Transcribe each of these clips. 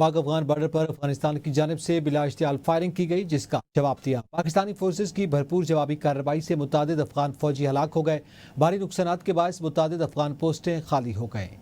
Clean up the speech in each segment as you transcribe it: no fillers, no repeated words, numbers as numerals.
Pak Afghan border پر افغانستان کی جانب سے بلا اشتعال فائرنگ کی گئی، جس کا جواب دیا۔ پاکستانی فورسز کی بھرپور جوابی کارروائی سے متعدد افغان فوجی ہلاک ہو گئے۔ بھاری نقصانات کے باعث متعدد افغان پوسٹیں خالی ہو گئیں۔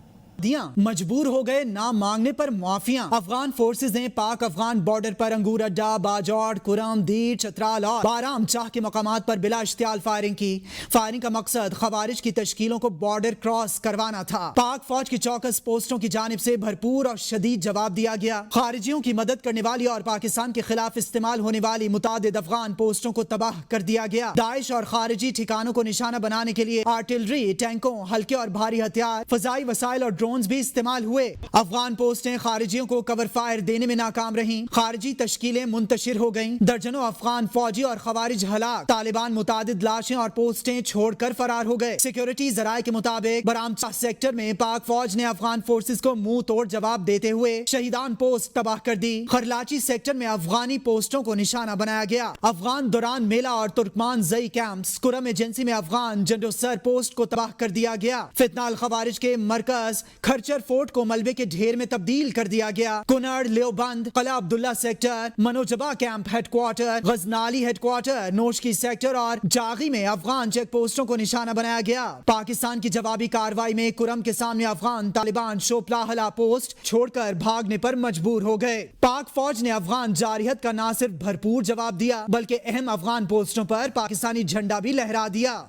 مجبور ہو گئے نہ مانگنے پر معافیاں۔ افغان فورسز نے پاک افغان بارڈر پر انگور اڈا، باجوڑ، کرم، دیر، چترال اور بارام چاہ کے مقامات پر بلا اشتعال فائرنگ کی۔ فائرنگ کا مقصد خوارج کی تشکیلوں کو بارڈر کراس کروانا تھا۔ پاک فوج کی چوکس پوسٹوں کی جانب سے بھرپور اور شدید جواب دیا گیا۔ خارجیوں کی مدد کرنے والی اور پاکستان کے خلاف استعمال ہونے والی متعدد افغان پوسٹوں کو تباہ کر دیا گیا۔ داعش اور خارجی ٹھکانوں کو نشانہ بنانے کے لیے آرٹلری، ٹینکوں، ہلکے اور بھاری ہتھیار، فضائی وسائل اور ڈرونز بھی استعمال ہوئے۔ افغان پوسٹیں خارجیوں کو کور فائر دینے میں ناکام رہیں۔ خارجی تشکیلیں منتشر ہو گئیں۔ درجنوں افغان فوجی اور خوارج ہلاک۔ طالبان متعدد لاشیں اور پوسٹیں چھوڑ کر فرار ہو گئے۔ سیکیورٹی ذرائع کے مطابق برامچہ سیکٹر میں پاک فوج نے افغان فورسز کو منہ توڑ جواب دیتے ہوئے شہیدان پوسٹ تباہ کر دی۔ خرلاچی سیکٹر میں افغانی پوسٹوں کو نشانہ بنایا گیا۔ افغان دوران میلہ اور ترکمان زئی کیمپس، کرم ایجنسی میں افغان جنرل سر پوسٹ کو تباہ کر دیا گیا۔ فتنہ الخوارج کے مرکز کھرچر فورٹ کو ملبے کے ڈھیر میں تبدیل کر دیا گیا۔ کنڑ، لیوبند، قلعہ عبداللہ سیکٹر، منوجبہ camp headquarter, Ghaznali headquarter, Noshki sector اور جاغی میں افغان چیک پوسٹوں کو نشانہ بنایا گیا۔ پاکستان کی جوابی کارروائی میں کرم کے سامنے افغان طالبان شوپلا ہلا پوسٹ چھوڑ کر بھاگنے پر مجبور ہو گئے۔ پاک فوج نے افغان جارحیت کا نہ صرف بھرپور جواب دیا بلکہ اہم افغان پوسٹوں پر پاکستانی جھنڈا بھی لہرا دیا۔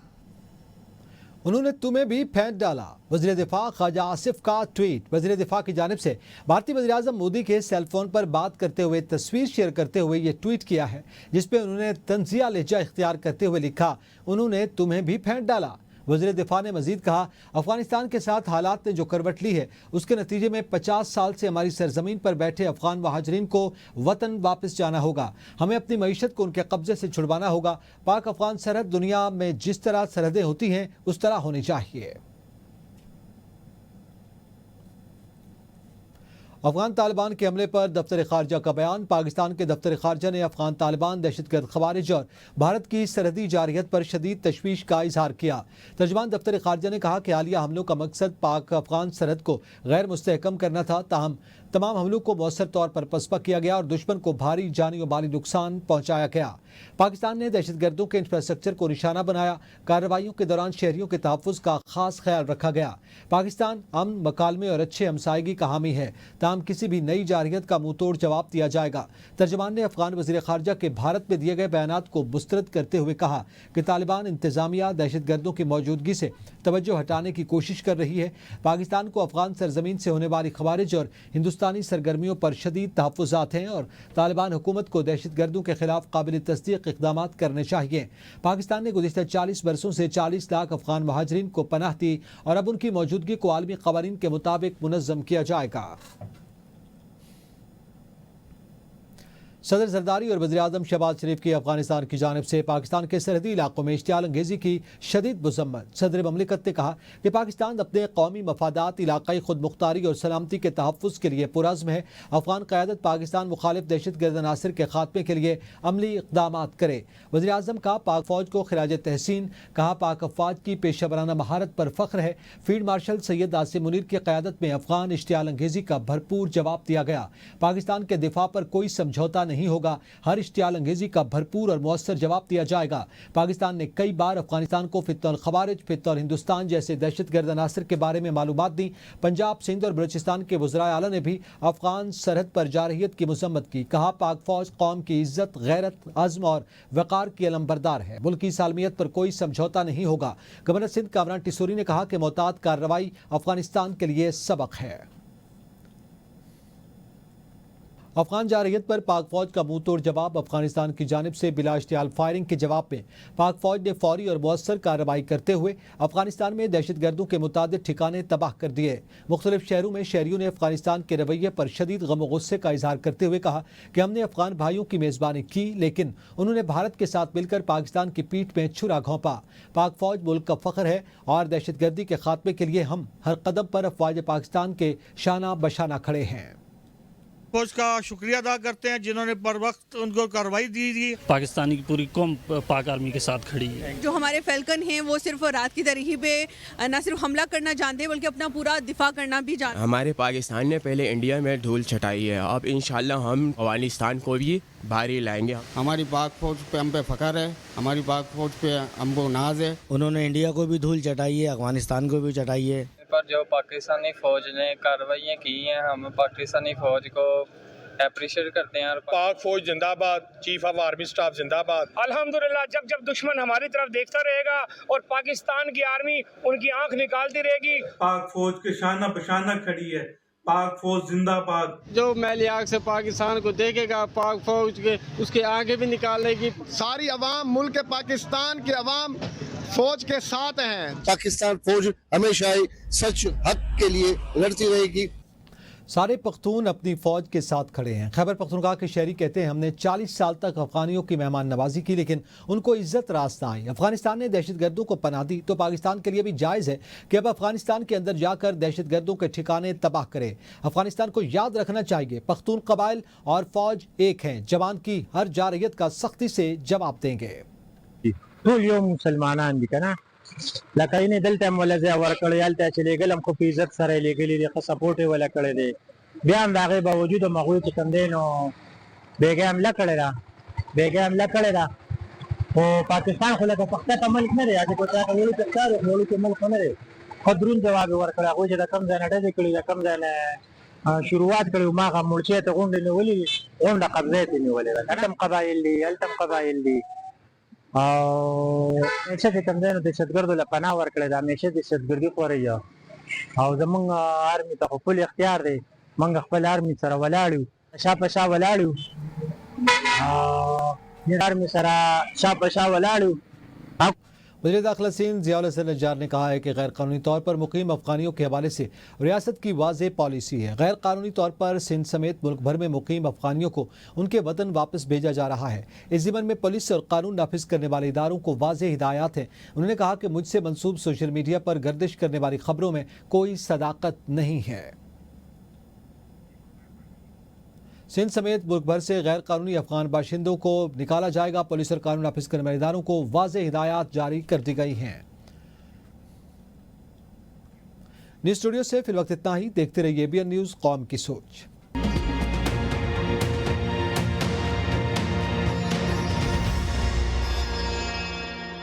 انہوں نے تمہیں بھی پھینک ڈالا، وزیر دفاع خواجہ آصف کا ٹویٹ۔ وزیر دفاع کی جانب سے بھارتی وزیر اعظم مودی کے سیل فون پر بات کرتے ہوئے تصویر شیئر کرتے ہوئے یہ ٹویٹ کیا ہے، جس پہ انہوں نے طنزیہ لہجہ اختیار کرتے ہوئے لکھا، انہوں نے تمہیں بھی پھینک ڈالا۔ وزیر دفاع نے مزید کہا، افغانستان کے ساتھ حالات نے جو کروٹ لی ہے اس کے نتیجے میں 50 سال سے ہماری سرزمین پر بیٹھے افغان مہاجرین کو وطن واپس جانا ہوگا۔ ہمیں اپنی معیشت کو ان کے قبضے سے چھڑوانا ہوگا۔ پاک افغان سرحد دنیا میں جس طرح سرحدیں ہوتی ہیں اس طرح ہونی چاہیے۔ افغان طالبان کے حملے پر دفتر خارجہ کا بیان۔ پاکستان کے دفتر خارجہ نے افغان طالبان، دہشت گرد خوارج اور بھارت کی سرحدی جارحیت پر شدید تشویش کا اظہار کیا۔ ترجمان دفتر خارجہ نے کہا کہ حالیہ حملوں کا مقصد پاک افغان سرحد کو غیر مستحکم کرنا تھا، تاہم تمام حملوں کو مؤثر طور پر پسپا کیا گیا اور دشمن کو بھاری جانی و مالی نقصان پہنچایا گیا۔ پاکستان نے دہشت گردوں کے انفراسٹرکچر کو نشانہ بنایا۔ کارروائیوں کے دوران شہریوں کے تحفظ کا خاص خیال رکھا گیا۔ پاکستان امن، مکالمے اور اچھے ہمسائیگی کا حامی ہے، تاہم کسی بھی نئی جارحیت کا منہ توڑ جواب دیا جائے گا۔ ترجمان نے افغان وزیر خارجہ کے بھارت میں دیے گئے بیانات کو مسترد کرتے ہوئے کہا کہ طالبان انتظامیہ دہشت گردوں کی موجودگی سے توجہ ہٹانے کی کوشش کر رہی ہے۔ پاکستان کو افغان سرزمین سے ہونے والی خوارج اور ہندوستانی سرگرمیوں پر شدید تحفظات ہیں اور طالبان حکومت کو دہشت گردوں کے خلاف قابل تصدیق اقدامات کرنے چاہیے۔ پاکستان نے گزشتہ 40 برسوں سے 40 لاکھ افغان مہاجرین کو پناہ دی اور اب ان کی موجودگی کو عالمی قوانین کے مطابق منظم کیا جائے گا۔ صدر زرداری اور وزیر اعظم شہباز شریف کی افغانستان کی جانب سے پاکستان کے سرحدی علاقوں میں اشتعال انگیزی کی شدید مذمت۔ صدر مملکت نے کہا کہ پاکستان اپنے قومی مفادات، علاقائی خود مختاری اور سلامتی کے تحفظ کے لیے پرعزم ہے۔ افغان قیادت پاکستان مخالف دہشت گرد عناصر کے خاتمے کے لیے عملی اقدامات کرے۔ وزیر اعظم کا پاک فوج کو خراج تحسین، کہا پاک افواج کی پیشہ ورانہ مہارت پر فخر ہے۔ فیلڈ مارشل سید عاصم منیر کی قیادت میں افغان اشتعال انگیزی کا بھرپور جواب دیا گیا۔ پاکستان کے دفاع پر کوئی سمجھوتا نہیں ہوگا، ہر اشتعال انگیزی کا بھرپور اور مؤثر جواب دیا جائے گا۔ پاکستان نے کئی بار افغانستان کو فتنہ الخوارج، فتنہ ہندوستان جیسے دہشت گرد عناصر کے بارے میں معلومات دی۔ پنجاب، سندھ اور بلوچستان کے وزرائے اعلیٰ نے بھی افغان سرحد پر جارحیت کی مذمت کی، کہا پاک فوج قوم کی عزت، غیرت، عزم اور وقار کی علمبردار ہے، ملک کی سالمیت پر کوئی سمجھوتا نہیں ہوگا۔ گورنر سندھ کامران ٹیسوری نے کہا کہ محتاط کارروائی افغانستان کے لیے سبق ہے۔ افغان جارحیت پر پاک فوج کا منہ توڑ جواب۔ افغانستان کی جانب سے بلا اشتعال فائرنگ کے جواب میں پاک فوج نے فوری اور مؤثر کارروائی کرتے ہوئے افغانستان میں دہشت گردوں کے متعدد ٹھکانے تباہ کر دیے۔ مختلف شہروں میں شہریوں نے افغانستان کے رویے پر شدید غم و غصے کا اظہار کرتے ہوئے کہا کہ ہم نے افغان بھائیوں کی میزبانی کی، لیکن انہوں نے بھارت کے ساتھ مل کر پاکستان کی پیٹھ میں چھرا گھونپا۔ پاک فوج ملک کا فخر ہے اور دہشت گردی کے خاتمے کے لیے ہم ہر قدم پر افواج پاکستان کے شانہ بشانہ کھڑے ہیں۔ فوج کا شکریہ ادا کرتے ہیں جنہوں نے پر وقت ان کو کارروائی دی تھی. پاکستانی کی پوری قوم پاک آرمی کے ساتھ کھڑی ہے. جو ہمارے فیلکن ہیں وہ صرف رات کی تاریخی پہ نہ صرف حملہ کرنا جانتے بلکہ اپنا پورا دفاع کرنا بھی جانتے. ہمارے پاکستان نے پہلے انڈیا میں دھول چھٹائی ہے, اب انشاءاللہ ہم افغانستان کو بھی بھاری لائیں گے. ہماری پاک فوج پہ ہم پہ فخر ہے, ہماری پاک فوج پہ ہم کو ناز ہے. انہوں نے انڈیا کو بھی دھول چٹائی ہے, افغانستان کو بھی چٹائی ہے. پر جو پاکستانی فوج نے کارروائیاں کی ہیں ہم پاکستانی فوج کو اپریشیٹ کرتے ہیں. پاک فوج زندہ باد, چیف آف آرمی سٹاف زندہ باد. الحمدللہ جب جب دشمن ہماری طرف دیکھتا رہے گا اور پاکستان کی آرمی ان کی آنکھ نکالتی رہے گی. پاک فوج کے شانہ بشانہ کھڑی ہے, پاک فوج زندہ باد. جو میلی آنکھ سے پاکستان کو دیکھے گا پاک فوج کے اس کے آنکھیں بھی نکالے گی. ساری عوام ملک پاکستان کی عوام فوج کے ساتھ ہیں. پاکستان فوج ہمیشہ ہی سچ حق کے لیے لڑتی رہے گی. سارے پختون اپنی فوج کے ساتھ کھڑے ہیں. خیبر پختونخوا کے شہری کہتے ہیں ہم نے 40 سال تک افغانیوں کی مہمان نوازی کی لیکن ان کو عزت راست نہ آئی. افغانستان نے دہشت گردوں کو پناہ دی تو پاکستان کے لیے بھی جائز ہے کہ اب افغانستان کے اندر جا کر دہشت گردوں کے ٹھکانے تباہ کرے. افغانستان کو یاد رکھنا چاہیے پختون قبائل اور فوج ایک ہیں. جوان کی ہر جارحیت کا سختی سے جواب دیں گے. ټول یو مسلمانان دي کنه لکه یې دلته هم ولا ځای ورکړی هلته چې لېږل هم خو په عزت سره یې لېږلي دي ښه سپورټ یې ولا کړی دی بیا هم د هغې باوجود هم هغوی چې کوم دی نو بېګۍ حمله کړې ده بېګۍ حمله کړې ده خو پاکستان خو لکه پښتته ملک نه دی چې په چا ته وړو کې ښکار خو وړو کې ملک نه دی ښه دروند جواب یې ورکړی هغوی چې د کوم ځای نه ډزې کړي د کوم ځای نه شروعات کړي وو ماغه مورچې ته غونډې نیولې دي غونډه قبضه یې ترې نیولې ده هلته هم قبایل دي هلته هم قبایل دي او همیشه چې کوم دی نو دهشتګردو له پناه ورکړې ده همیشه دهشتګردي خورئ او زمونږ آرمي ته خو فل اختیار دی موږ خپل آرمي سره ولاړ یو شا په شا ولاړ یو آرمي سره شا په شا ولاړ یو. وزیر داخلہ سندھ ضیاء الحسن نجار نے کہا ہے کہ غیر قانونی طور پر مقیم افغانیوں کے حوالے سے ریاست کی واضح پالیسی ہے. غیر قانونی طور پر سندھ سمیت ملک بھر میں مقیم افغانیوں کو ان کے وطن واپس بھیجا جا رہا ہے. اس ضمن میں پولیس اور قانون نافذ کرنے والے اداروں کو واضح ہدایات ہیں. انہوں نے کہا کہ مجھ سے منسوب سوشل میڈیا پر گردش کرنے والی خبروں میں کوئی صداقت نہیں ہے. سندھ سمیت ملک بھر سے غیر قانونی افغان باشندوں کو نکالا جائے گا. پولیس اور قانون نافذ کرنے والے اداروں کو واضح ہدایات جاری کر دی گئی ہیں. نیوز اسٹوڈیو سے فی الوقت اتنا ہی. دیکھتے رہیے ABN نیوز, قوم کی سوچ.